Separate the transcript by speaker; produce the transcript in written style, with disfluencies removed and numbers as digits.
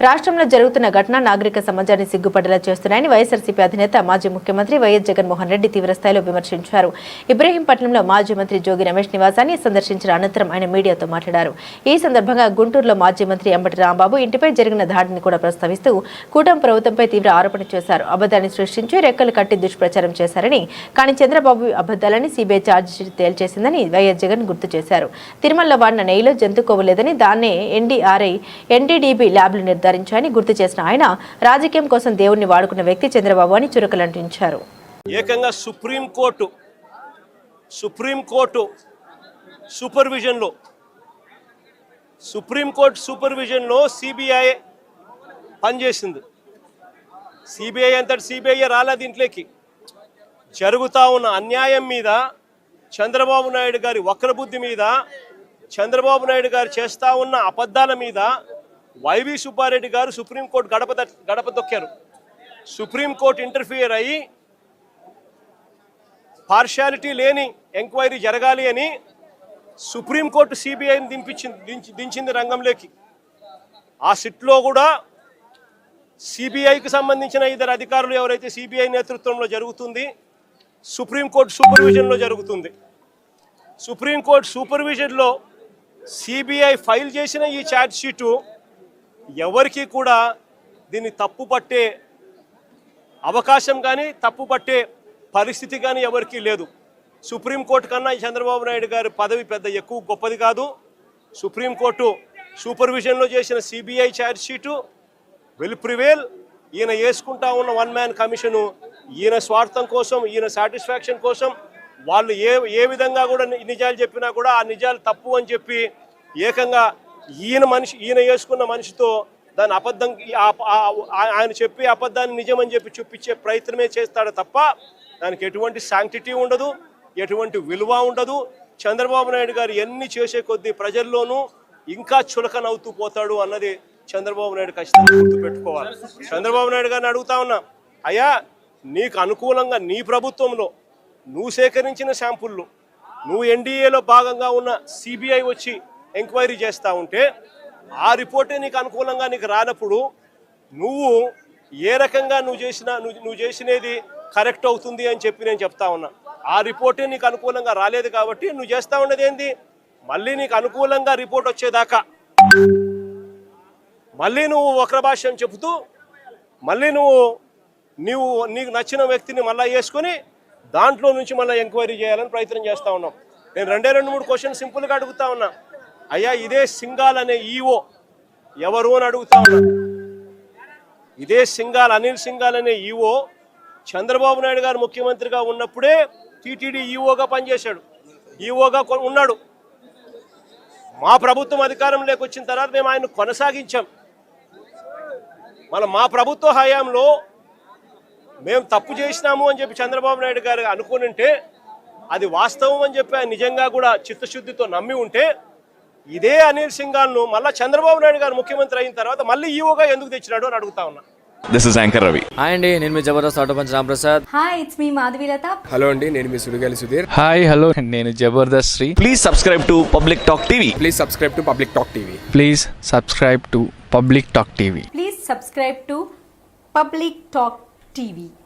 Speaker 1: రాష్ట్రంలో జరుగుతున్న ఘటన నాగరిక సమాజాన్ని సిగ్గుపడేలా చేస్తున్నాయని వైఎస్ఆర్సీపీ అధినేత మాజీ ముఖ్యమంత్రి వైఎస్ జగన్మోహన్ రెడ్డి తీవ్రస్థాయిలో విమర్శించారు. ఇబ్రహీంపట్నంలో మాజీ మంత్రి జోగి రమేష్ నివాసాన్ని సందర్శించిన అనంతరం ఆయన మీడియాతో మాట్లాడారు. ఈ సందర్భంగా గుంటూరులో మాజీ మంత్రి అంబటి రాంబాబు ఇంటిపై జరిగిన దాడిని కూడా ప్రస్తావిస్తూ కూటమి ప్రభుత్వంపై తీవ్ర ఆరోపణ చేశారు. అబద్ధాన్ని సృష్టించి రెక్కలు కట్టి దుష్ప్రచారం చేశారని, కానీ చంద్రబాబు అబద్ధాలని సీబీఐ ఛార్జిషీట్ తేల్చేసిందని వైఎస్ జగన్ గుర్తు చేశారు. తిరుమలలో వాడిన నెయ్యిలో జంతు కొవ్వులేదని దాన్నే ఎన్డీఆర్ఐ ఎన్డీడీబీ ల్యాబ్లు నిర్ధారించాయని గుర్తు చేసిన ఆయన, రాజకీయం కోసం దేవుణ్ణి వాడుకున్న వ్యక్తి చంద్రబాబు అని చురకలంటించారు.
Speaker 2: ఏకంగా సుప్రీంకోర్టు సూపర్విజన్లో సిబిఐ పనిచేసింది. సిబిఐ అంతటి సిబిఐ రాలే దీంట్లోకి. జరుగుతూ ఉన్న అన్యాయం మీద, చంద్రబాబు నాయుడు గారి వక్రబుద్ధి మీద, చంద్రబాబు నాయుడు గారు చేస్తూ ఉన్న అబద్ధాల మీద వైవి సుబ్బారెడ్డి గారు సుప్రీంకోర్టు గడప దొక్కారు. సుప్రీంకోర్టు ఇంటర్ఫియర్ అయ్యి పార్షియాలిటీ లేని ఎంక్వైరీ జరగాలి అని సుప్రీంకోర్టు సిబిఐని దించింది రంగంలోకి. ఆ సిట్లో కూడా సిబిఐకి సంబంధించిన ఇద్దరు అధికారులు ఎవరైతే సిబిఐ నేతృత్వంలో జరుగుతుంది, సుప్రీంకోర్టు సూపర్విజన్లో జరుగుతుంది. సుప్రీంకోర్టు సూపర్విజన్లో సిబిఐ ఫైల్ చేసిన ఈ ఛార్జ్ షీటు ఎవరికి కూడా దీన్ని తప్పుపట్టే అవకాశం కానీ తప్పుపట్టే పరిస్థితి కానీ ఎవరికీ లేదు. సుప్రీంకోర్టు కన్నా ఈ చంద్రబాబు నాయుడు గారి పదవి పెద్ద ఎక్కువ గొప్పది కాదు. సుప్రీంకోర్టు సూపర్విజన్లో చేసిన CBI charge sheet will prevail. ఈయన వేసుకుంటా ఉన్న వన్ మ్యాన్ కమిషను ఈయన స్వార్థం కోసం, ఈయన సాటిస్ఫాక్షన్ కోసం వాళ్ళు ఏ విధంగా కూడా నిజాలు చెప్పినా కూడా ఆ నిజాలు తప్పు అని చెప్పి ఏకంగా ఈయన వేసుకున్న మనిషితో దాని అబద్ధం, ఆయన చెప్పి అబద్ధాన్ని నిజమని చెప్పి చూపించే ప్రయత్నమే చేస్తాడు తప్ప దానికి ఎటువంటి శాంక్టిటీ ఉండదు, ఎటువంటి విలువ ఉండదు. చంద్రబాబు నాయుడు గారు ఎన్ని చేసే కొద్దీ ప్రజల్లోనూ ఇంకా చులకనవుతూ పోతాడు అన్నది చంద్రబాబు నాయుడు ఖచ్చితంగా గుర్తుపెట్టుకోవాలి. చంద్రబాబు నాయుడు గారిని అడుగుతా ఉన్నా, అయ్యా నీకు అనుకూలంగా నీ ప్రభుత్వంలో నువ్వు సేకరించిన శాంపుళ్ళు, నువ్వు ఎన్డీఏలో భాగంగా ఉన్న సిబిఐ వచ్చి ఎంక్వైరీ చేస్తూ ఉంటే ఆ రిపోర్టే నీకు అనుకూలంగా నీకు రానప్పుడు నువ్వు ఏ రకంగా నువ్వు చేసినది కరెక్ట్ అవుతుంది అని చెప్పి నేను చెప్తా ఉన్నా. ఆ రిపోర్టే నీకు అనుకూలంగా రాలేదు కాబట్టి నువ్వు చేస్తూ ఉన్నది ఏంది, మళ్ళీ నీకు అనుకూలంగా రిపోర్ట్ వచ్చేదాకా మళ్ళీ నువ్వు వక్ర భాష్యం చెబుతూ మళ్ళీ నీకు నచ్చిన వ్యక్తిని మళ్ళీ వేసుకొని దాంట్లో నుంచి మళ్ళీ ఎంక్వైరీ చేయాలని ప్రయత్నం చేస్తూ ఉన్నాం. నేను 2-3 క్వశ్చన్ సింపుల్గా అడుగుతా ఉన్నా. అయ్యా ఇదే సింఘాల్ అనే ఈఓ ఎవరు అని అడుగుతా ఉన్నా. ఇదే అనిల్ సింఘాల్ అనే ఈఓ చంద్రబాబు నాయుడు గారు ముఖ్యమంత్రిగా ఉన్నప్పుడే టీటీడీ ఈఓగా పనిచేశాడు, ఈఓగా ఉన్నాడు. మా ప్రభుత్వం అధికారంలోకి వచ్చిన తర్వాత మేము ఆయన కొనసాగించాం. మా ప్రభుత్వ హయాంలో మేము తప్పు చేసినాము అని చెప్పి చంద్రబాబు నాయుడు గారు అనుకునింటే అది వాస్తవం అని చెప్పి ఆయన నిజంగా కూడా చిత్తశుద్ధితో నమ్మి ఉంటే ఇదే అనిల్ సింఘాల్ను మళ్ళీ చంద్రబాబు నాయుడు గారు ముఖ్యమంత్రి అయిన తర్వాత మళ్ళీ ఈఓగా ఎందుకు తెచ్చినాడు అని అడుగుతా ఉన్నా.
Speaker 3: This is anchor Ravi.
Speaker 4: Hi అండి, నేను మీ Jabardasth auto punch Ramprasad.
Speaker 5: Hi, it's me Madhavilatha.
Speaker 6: Hello అండి, నేను మీ సుడిగాలి సుధీర్.
Speaker 7: హాయ్ హలో, నేను Jabardasth Sri.
Speaker 3: Please subscribe to public talk TV.
Speaker 6: Please subscribe to public talk TV.
Speaker 7: Please subscribe to public talk TV.
Speaker 5: Please subscribe to public talk TV.